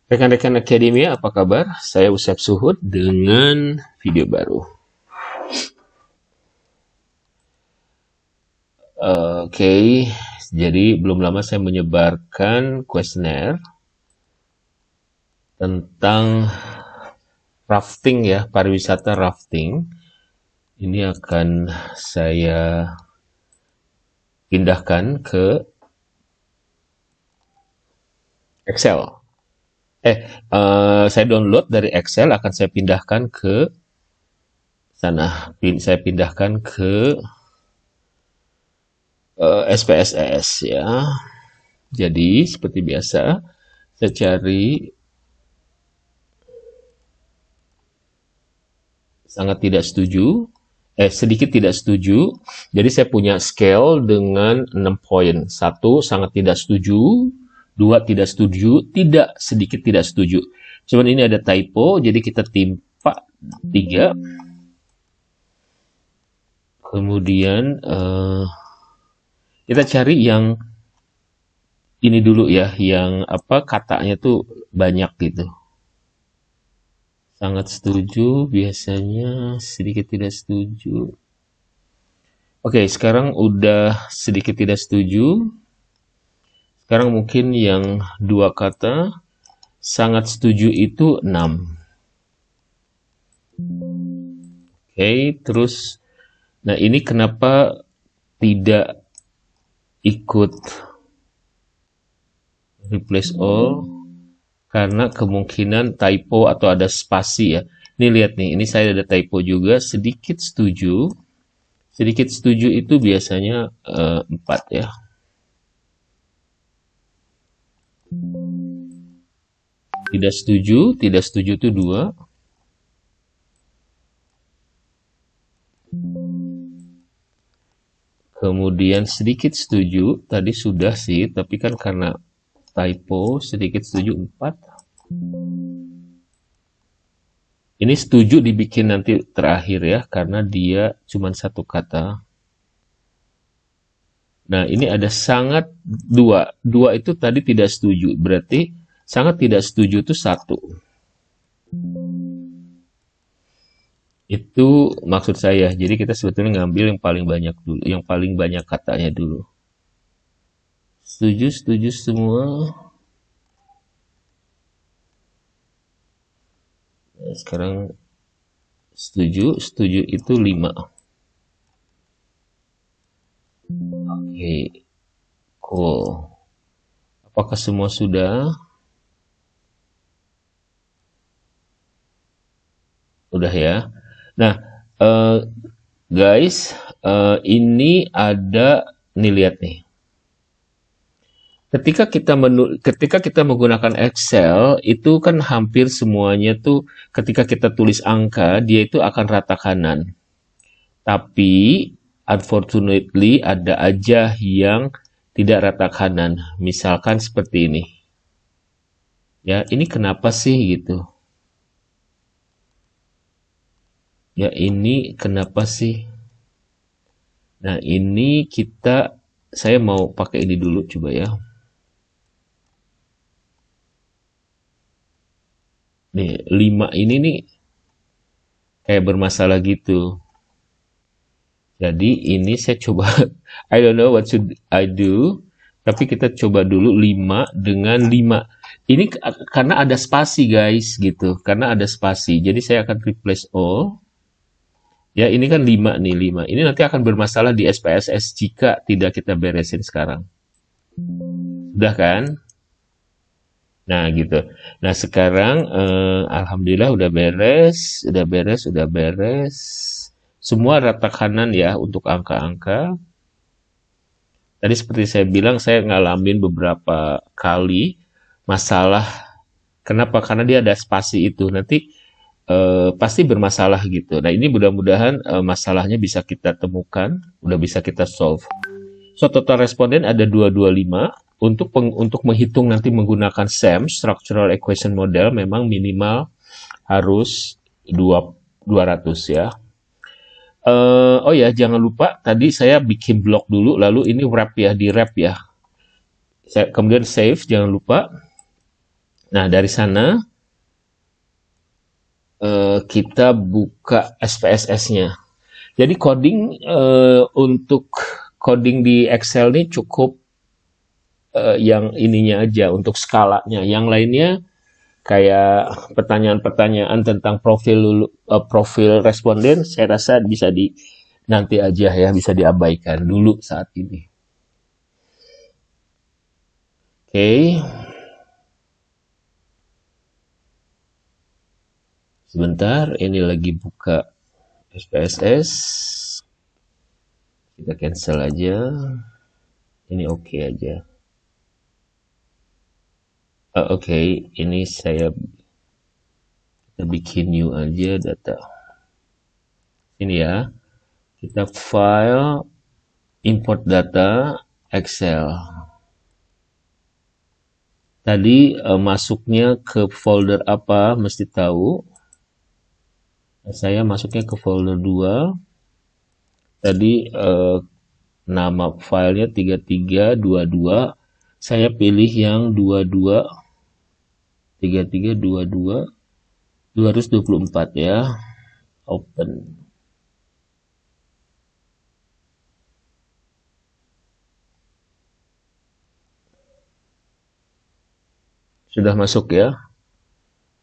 Rekan-rekan Akademia, apa kabar? Saya Usep Suhud dengan video baru. Oke, jadi belum lama saya menyebarkan kuesioner tentang rafting ya, pariwisata rafting. Ini akan saya pindahkan ke Excel. Saya download dari Excel, akan saya pindahkan ke sana. Saya pindahkan ke SPSS ya. Jadi seperti biasa, saya cari sangat tidak setuju, sedikit tidak setuju. Jadi saya punya scale dengan 6 poin. 1 sangat tidak setuju, 2 tidak setuju, tidak sedikit tidak setuju. Cuman ini ada typo, jadi kita timpa 3. Kemudian kita cari yang ini dulu ya, yang apa katanya tuh banyak gitu. Sangat setuju, biasanya sedikit tidak setuju. Oke, sekarang udah sedikit tidak setuju. Sekarang mungkin yang 2 kata, sangat setuju itu 6. Oke, terus, nah ini kenapa tidak ikut replace all? Karena kemungkinan typo atau ada spasi ya. Ini lihat nih, ini saya ada typo juga, sedikit setuju. Sedikit setuju itu biasanya 4 ya. Tidak setuju itu 2. Kemudian sedikit setuju, tadi sudah sih, tapi kan karena typo, sedikit setuju 4. Ini setuju dibikin nanti terakhir ya, karena dia cuma 1 kata. Nah, ini ada sangat 2. 2 itu tadi tidak setuju, berarti sangat tidak setuju itu 1. Itu maksud saya. Jadi kita sebetulnya ngambil yang paling banyak dulu, yang paling banyak katanya dulu. Setuju semua. Nah, sekarang setuju itu 5. Oke, cool. Apakah semua sudah? Udah ya. Nah, guys, ini ada, nih lihat nih. Ketika kita menggunakan Excel, itu kan hampir semuanya tuh ketika kita tulis angka, dia itu akan rata kanan. Tapi unfortunately ada aja yang tidak rata kanan. Misalkan seperti ini. Ya, ini kenapa sih gitu? Ya, ini kenapa sih? Nah, ini saya mau pakai ini dulu coba ya. Nih, 5 ini nih kayak bermasalah gitu. Jadi ini saya coba, I don't know what should I do, tapi kita coba dulu 5 dengan 5. Ini karena ada spasi guys, gitu. Karena ada spasi, jadi saya akan replace all. Ya, ini kan 5 nih, 5. Ini nanti akan bermasalah di SPSS jika tidak kita beresin sekarang. Sudah kan? Nah, gitu. Nah, sekarang alhamdulillah udah beres. Semua rata kanan ya untuk angka-angka. Tadi seperti saya bilang, saya ngalamin beberapa kali masalah. Kenapa? Karena dia ada spasi itu. Nanti pasti bermasalah gitu. Nah, ini mudah-mudahan masalahnya bisa kita temukan, udah bisa kita solve. So, total responden ada 225. Untuk menghitung nanti menggunakan SEM, Structural Equation Model, memang minimal harus 200 ya. Oh ya, jangan lupa tadi saya bikin blog dulu, lalu ini wrap ya, di wrap ya. Kemudian save, jangan lupa. Nah, dari sana kita buka SPSS-nya. Jadi coding untuk coding di Excel ini cukup yang ininya aja untuk skalanya. Yang lainnya kayak pertanyaan-pertanyaan tentang profil responden, saya rasa bisa nanti aja ya, bisa diabaikan dulu saat ini. Oke. Sebentar, ini lagi buka SPSS. Kita cancel aja. Ini oke aja. Oke, ini kita bikin new aja data. Ini ya. Kita file, import data, Excel. Tadi masuknya ke folder apa mesti tahu. Saya masuknya ke folder 2. Tadi nama filenya 3322. Saya pilih yang 224 ya. Open. Sudah masuk ya.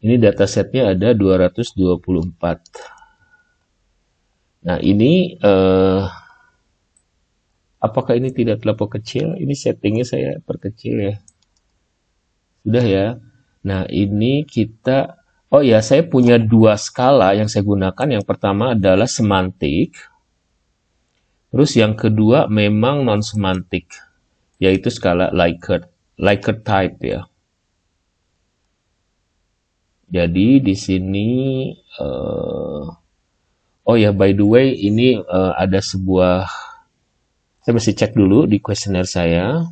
Ini datasetnya ada 224. Nah, ini apakah ini tidak terlalu kecil? Ini settingnya saya perkecil ya. Sudah ya. Nah, ini kita, oh ya, saya punya 2 skala yang saya gunakan. Yang pertama adalah semantik. Terus yang kedua memang non-semantik, yaitu skala Likert type ya. Jadi di sini, oh ya, by the way, ini ada sebuah, saya mesti cek dulu di kuesioner saya.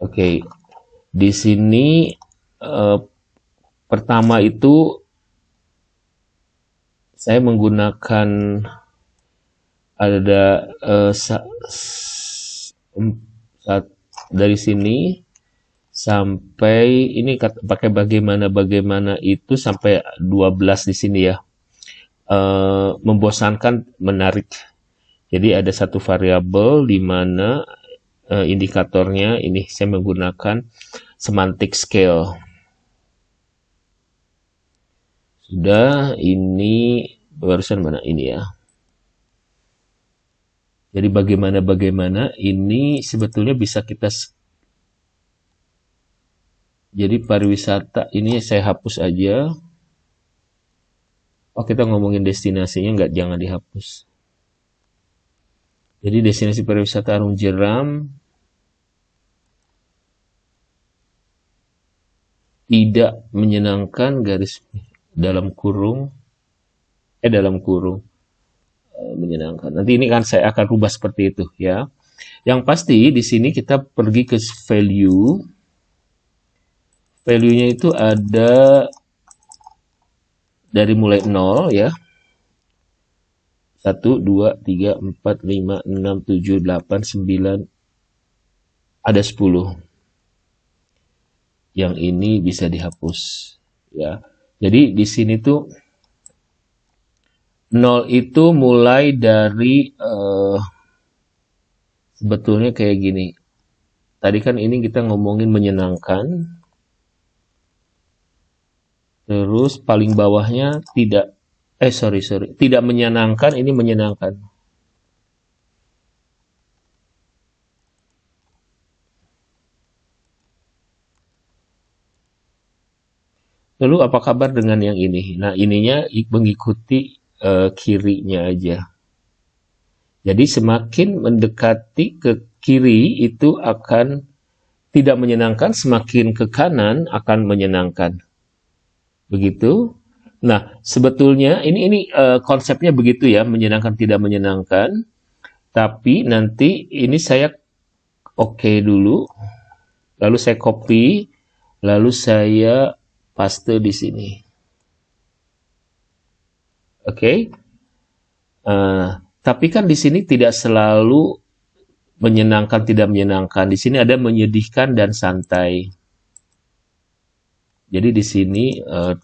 Oke, di sini pertama itu saya menggunakan ada dari sini sampai ini pakai bagaimana itu sampai 12 di sini ya. Membosankan, menarik. Jadi ada satu variabel di mana indikatornya ini saya menggunakan semantic scale. Sudah, ini barusan mana ini ya. Jadi bagaimana ini sebetulnya bisa kita, jadi pariwisata ini saya hapus aja. Oh, kita ngomongin destinasinya, jangan dihapus. Jadi destinasi pariwisata Arung Jeram tidak menyenangkan garis dalam kurung menyenangkan. Nanti ini kan saya akan rubah seperti itu ya. Yang pasti di sini kita pergi ke value. Value-nya itu ada dari mulai 0 ya. 1, 2, 3, 4, 5, 6, 7, 8, 9, ada 10. Yang ini bisa dihapus ya. Jadi di sini tuh 0 itu mulai dari sebetulnya kayak gini. Tadi kan ini kita ngomongin menyenangkan. Terus paling bawahnya tidak tidak menyenangkan, ini menyenangkan. Lalu apa kabar dengan yang ini? Nah, ininya mengikuti kirinya aja. Jadi semakin mendekati ke kiri itu akan tidak menyenangkan, semakin ke kanan akan menyenangkan. Begitu. Nah, sebetulnya ini konsepnya begitu ya, menyenangkan tidak menyenangkan. Tapi nanti ini saya oke dulu, lalu saya copy, lalu saya paste di sini. Oke. Tapi kan di sini tidak selalu menyenangkan, tidak menyenangkan. Di sini ada menyedihkan dan santai. Jadi di sini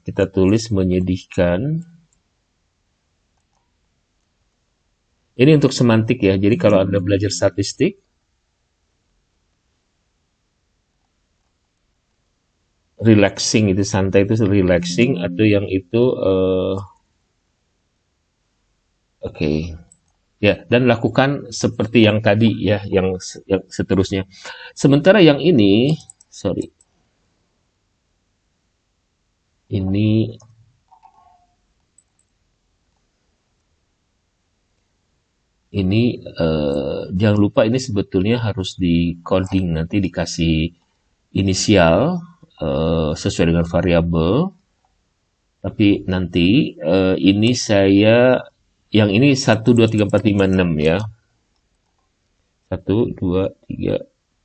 kita tulis menyedihkan. Ini untuk semantik ya. Jadi kalau Anda belajar statistik, relaxing itu santai itu relaxing, atau yang itu oke. Ya, dan lakukan seperti yang tadi ya, yang seterusnya. Sementara yang ini, sorry, ini jangan lupa ini sebetulnya harus di coding, nanti dikasih inisial sesuai dengan variabel. Tapi nanti ini saya yang ini 1 2 3 4 5 6 ya. 1 2 3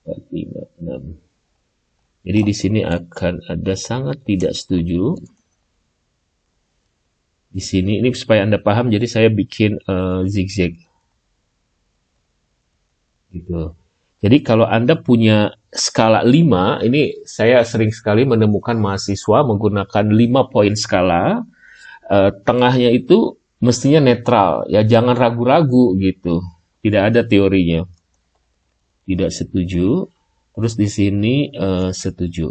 4 5 6. Jadi di sini akan ada sangat tidak setuju. Di sini ini supaya Anda paham, jadi saya bikin zigzag. Gitu. Jadi kalau Anda punya skala 5, ini saya sering sekali menemukan mahasiswa menggunakan 5 poin skala, tengahnya itu mestinya netral, ya jangan ragu-ragu gitu. Tidak ada teorinya. Tidak setuju, terus di sini setuju.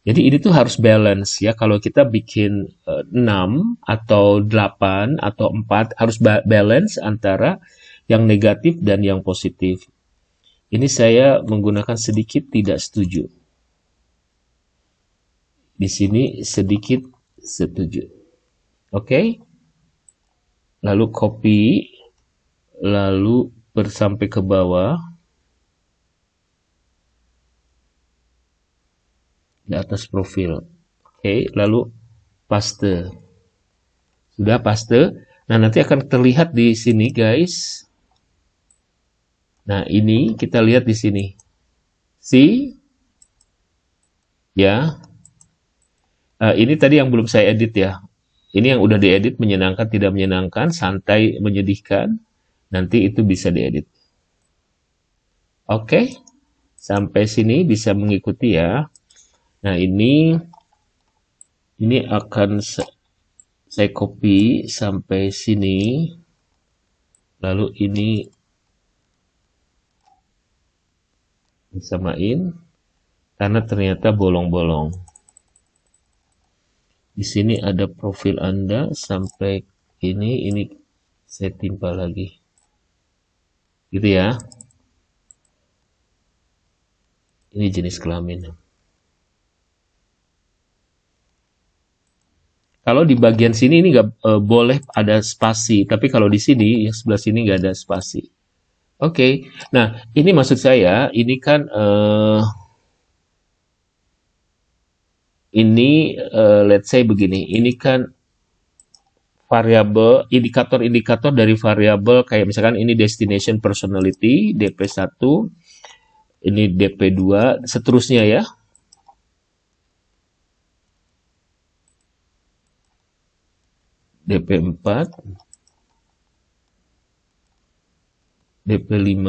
Jadi ini tuh harus balance ya. Kalau kita bikin 6 atau 8 atau 4 harus balance antara yang negatif dan yang positif. Ini saya menggunakan sedikit tidak setuju. Di sini sedikit setuju. Oke? Lalu copy, lalu sampai ke bawah. Di atas profil. Oke, lalu paste. Sudah paste. Nah, nanti akan terlihat di sini, guys. Nah, ini kita lihat di sini. See? Ya. Ini tadi yang belum saya edit ya. Ini yang udah diedit, menyenangkan, tidak menyenangkan, santai, menyedihkan. Nanti itu bisa diedit. Oke. Sampai sini bisa mengikuti ya. Nah, ini akan saya copy sampai sini. Lalu ini disamain karena ternyata bolong-bolong. Di sini ada profil Anda sampai ini saya timpa lagi. Gitu ya. Ini jenis kelamin. Kalau di bagian sini ini nggak boleh ada spasi, tapi kalau di sini yang sebelah sini nggak ada spasi. Oke, nah ini maksud saya, ini kan ini let's say begini, ini kan variabel, indikator-indikator dari variabel kayak misalkan ini destination personality, DP1, ini DP2, seterusnya ya. DP4, DP5,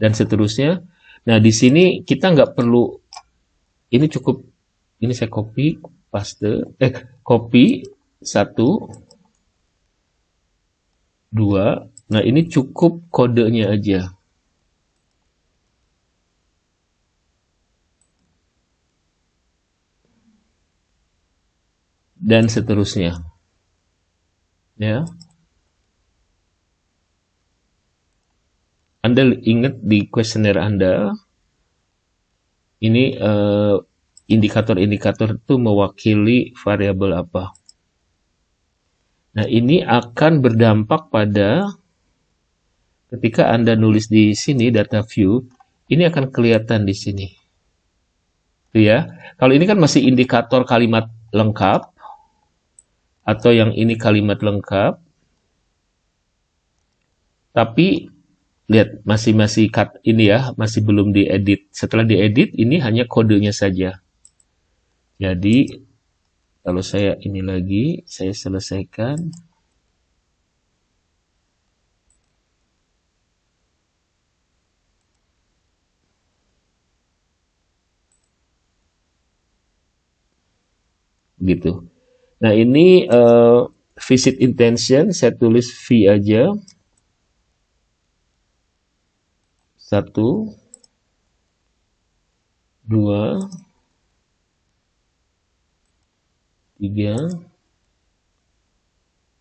dan seterusnya. Nah, di sini kita nggak perlu, ini cukup, ini saya copy, paste, copy, 1, 2, nah ini cukup kodenya aja. Dan seterusnya. Ya. Anda ingat di kuesioner Anda, ini indikator-indikator itu mewakili variabel apa. Nah, ini akan berdampak pada ketika Anda nulis di sini data view, ini akan kelihatan di sini. Ya. Kalau ini kan masih indikator kalimat lengkap, atau yang ini kalimat lengkap, tapi lihat masih cut ini ya, masih belum diedit. Setelah diedit ini hanya kodenya saja. Jadi kalau saya ini lagi, saya selesaikan. gitu. Nah, ini visit intention, saya tulis V aja. 1, 2, 3,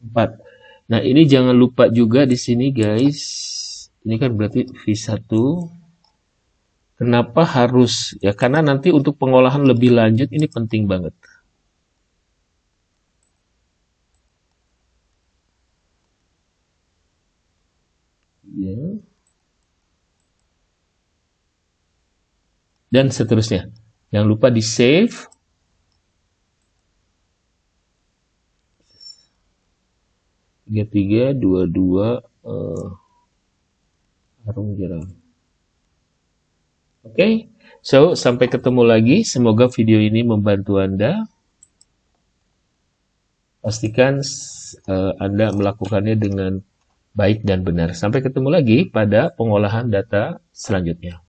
4. Nah, ini jangan lupa juga di sini guys. Ini kan berarti V1. Kenapa harus? Ya karena nanti untuk pengolahan lebih lanjut ini penting banget. Ya. Dan seterusnya. Jangan lupa di save. 33, 22, harum jeram. Oke, so sampai ketemu lagi. Semoga video ini membantu Anda. Pastikan Anda melakukannya dengan baik dan benar. Sampai ketemu lagi pada pengolahan data selanjutnya.